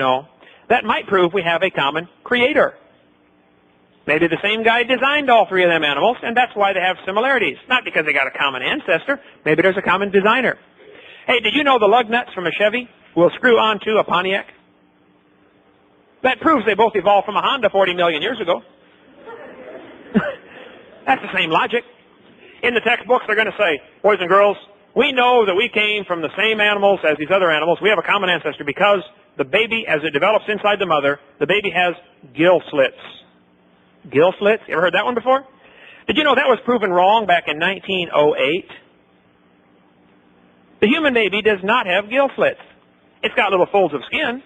No. That might prove we have a common creator. Maybe the same guy designed all three of them animals, and that's why they have similarities. Not because they got a common ancestor. Maybe there's a common designer. Hey, did you know the lug nuts from a Chevy will screw onto a Pontiac? That proves they both evolved from a Honda 40 million years ago. That's the same logic. In the textbooks, they're going to say, boys and girls, we know that we came from the same animals as these other animals. We have a common ancestor because the baby, as it develops inside the mother, the baby has gill slits. Gill slits? You ever heard that one before? Did you know that was proven wrong back in 1908? The human baby does not have gill slits. It's got little folds of skin.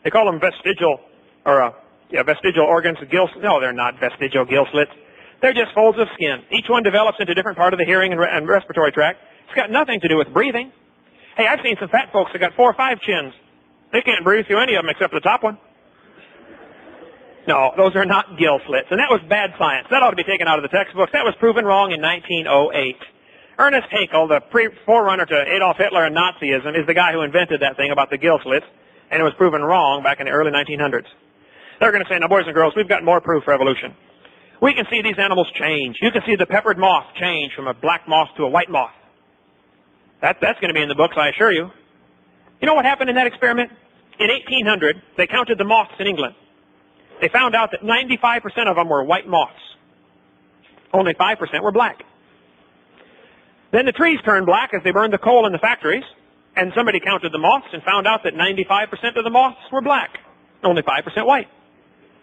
They call them vestigial organs. No, they're not vestigial gill slits. They're just folds of skin. Each one develops into a different part of the hearing and respiratory tract. It's got nothing to do with breathing. Hey, I've seen some fat folks that got 4 or 5 chins. They can't breathe through any of them except the top one. No, those are not gill slits. And that was bad science. That ought to be taken out of the textbooks. That was proven wrong in 1908. Ernest Haeckel, the forerunner to Adolf Hitler and Nazism, is the guy who invented that thing about the gill slits, and it was proven wrong back in the early 1900s. They're going to say, now, boys and girls, we've got more proof for evolution. We can see these animals change. You can see the peppered moth change from a black moth to a white moth. That's going to be in the books, I assure you. You know what happened in that experiment? In 1800, they counted the moths in England. They found out that 95% of them were white moths. Only 5% were black. Then the trees turned black as they burned the coal in the factories, and somebody counted the moths and found out that 95% of the moths were black, only 5% white.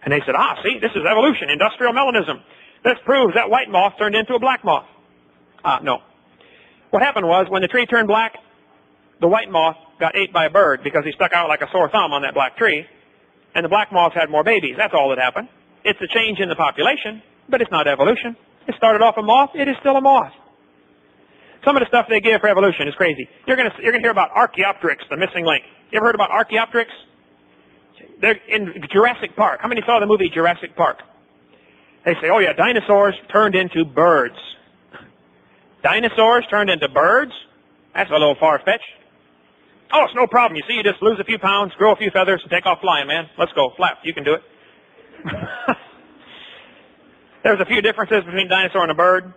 And they said, see, this is evolution, industrial melanism. This proves that white moth turned into a black moth. No. What happened was, when the tree turned black, the white moth got ate by a bird because he stuck out like a sore thumb on that black tree, and the black moths had more babies. That's all that happened. It's a change in the population, but it's not evolution. It started off a moth. It is still a moth. Some of the stuff they give for evolution is crazy. You're going to hear about Archaeopteryx, the missing link. You ever heard about Archaeopteryx? They're in Jurassic Park. How many saw the movie Jurassic Park? They say, oh yeah, dinosaurs turned into birds. Dinosaurs turned into birds? That's a little far-fetched. Oh, it's no problem. You see, you just lose a few pounds, grow a few feathers, and take off flying, man. Let's go. Flap. You can do it. There's a few differences between dinosaur and a bird.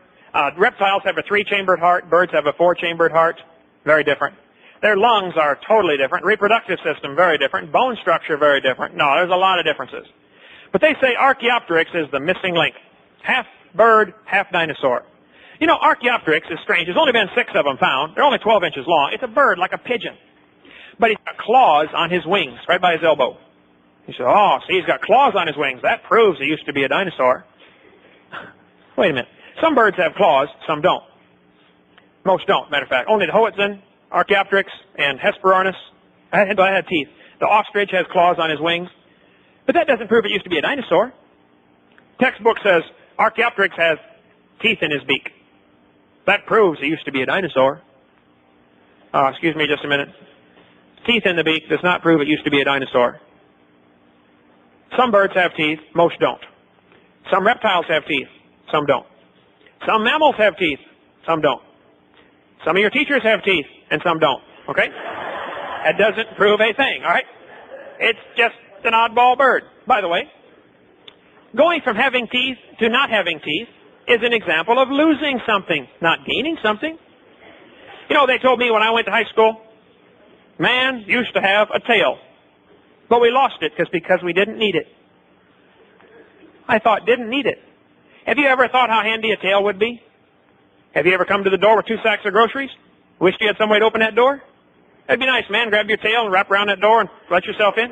Reptiles have a 3-chambered heart. Birds have a 4-chambered heart. Very different. Their lungs are totally different. Reproductive system, very different. Bone structure, very different. No, there's a lot of differences. But they say Archaeopteryx is the missing link. Half bird, half dinosaur. You know, Archaeopteryx is strange. There's only been 6 of them found. They're only 12 inches long. It's a bird like a pigeon. But he's got claws on his wings, right by his elbow. You say, oh, see, he's got claws on his wings. That proves he used to be a dinosaur. Wait a minute. Some birds have claws, some don't. Most don't, matter of fact. Only the Howitzin, Archaeopteryx, and Hesperornis had teeth. The ostrich has claws on his wings. But that doesn't prove it used to be a dinosaur. Textbook says Archaeopteryx has teeth in his beak. That proves he used to be a dinosaur. Excuse me just a minute. Teeth in the beak does not prove it used to be a dinosaur. Some birds have teeth, most don't. Some reptiles have teeth, some don't. Some mammals have teeth, some don't. Some of your teachers have teeth, and some don't, okay? That doesn't prove a thing, all right? It's just an oddball bird. By the way, going from having teeth to not having teeth is an example of losing something, not gaining something. You know, they told me when I went to high school, man used to have a tail, but we lost it because we didn't need it. I thought, didn't need it. Have you ever thought how handy a tail would be? Have you ever come to the door with 2 sacks of groceries? Wished you had some way to open that door? That'd be nice, man. Grab your tail and wrap around that door and let yourself in.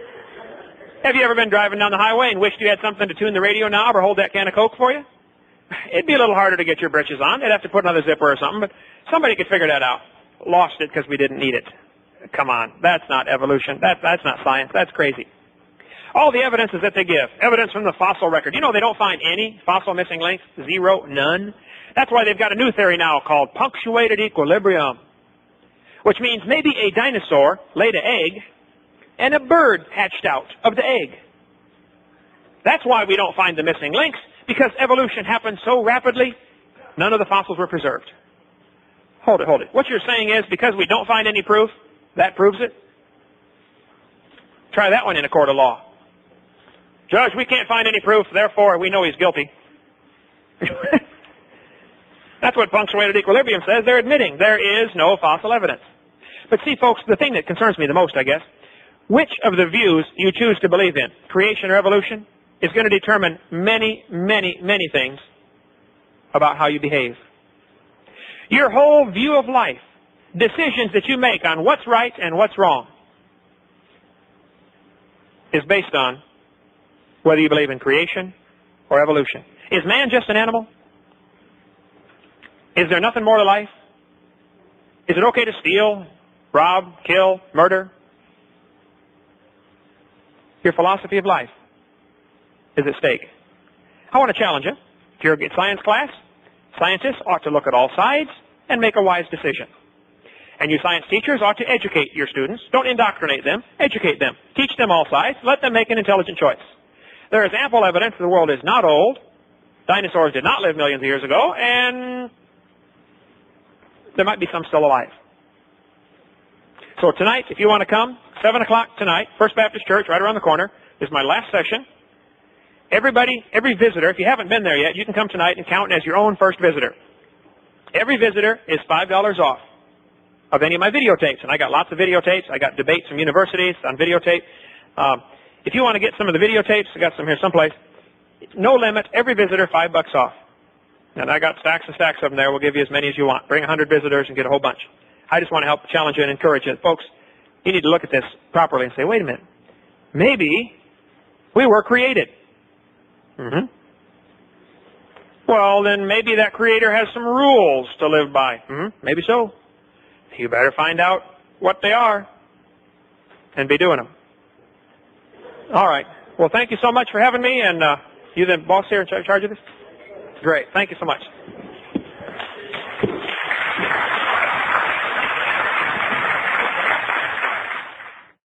Have you ever been driving down the highway and wished you had something to tune the radio knob or hold that can of Coke for you? It'd be a little harder to get your britches on. They'd have to put another zipper or something, but somebody could figure that out. Lost it because we didn't need it. Come on. That's not evolution. That's not science. That's crazy. All the evidence is that they give. Evidence from the fossil record. You know they don't find any fossil missing links. 0, none. That's why they've got a new theory now called punctuated equilibrium, which means maybe a dinosaur laid an egg and a bird hatched out of the egg. That's why we don't find the missing links, because evolution happened so rapidly, none of the fossils were preserved. Hold it. What you're saying is because we don't find any proof, that proves it? Try that one in a court of law. Judge, we can't find any proof, therefore we know he's guilty. That's what punctuated equilibrium says. They're admitting there is no fossil evidence. But see, folks, the thing that concerns me the most, I guess, which of the views you choose to believe in, creation or evolution, is going to determine many, many, many things about how you behave. Your whole view of life, decisions that you make on what's right and what's wrong, is based on whether you believe in creation or evolution. Is man just an animal? Is there nothing more to life? Is it okay to steal, rob, kill, murder? Your philosophy of life is at stake. I want to challenge you. If you're in science class, scientists ought to look at all sides and make a wise decision. And you science teachers ought to educate your students. Don't indoctrinate them. Educate them. Teach them all sides. Let them make an intelligent choice. There is ample evidence the world is not old. Dinosaurs did not live millions of years ago, and there might be some still alive. So tonight, if you want to come, 7 o'clock tonight, First Baptist Church, right around the corner, is my last session. Everybody, every visitor, if you haven't been there yet, you can come tonight and count as your own first visitor. Every visitor is $5 off of any of my videotapes. And I got lots of videotapes. I got debates from universities on videotape. If you want to get some of the videotapes, I got some here someplace. No limit, every visitor, $5 off. And I got stacks and stacks of them there. We'll give you as many as you want. Bring 100 visitors and get a whole bunch. I just want to help challenge you and encourage you. Folks, you need to look at this properly and say, wait a minute. Maybe we were created. Well, then maybe that creator has some rules to live by. Maybe so. You better find out what they are and be doing them. All right. Well, thank you so much for having me. And you the boss here in charge of this? Great. Thank you so much.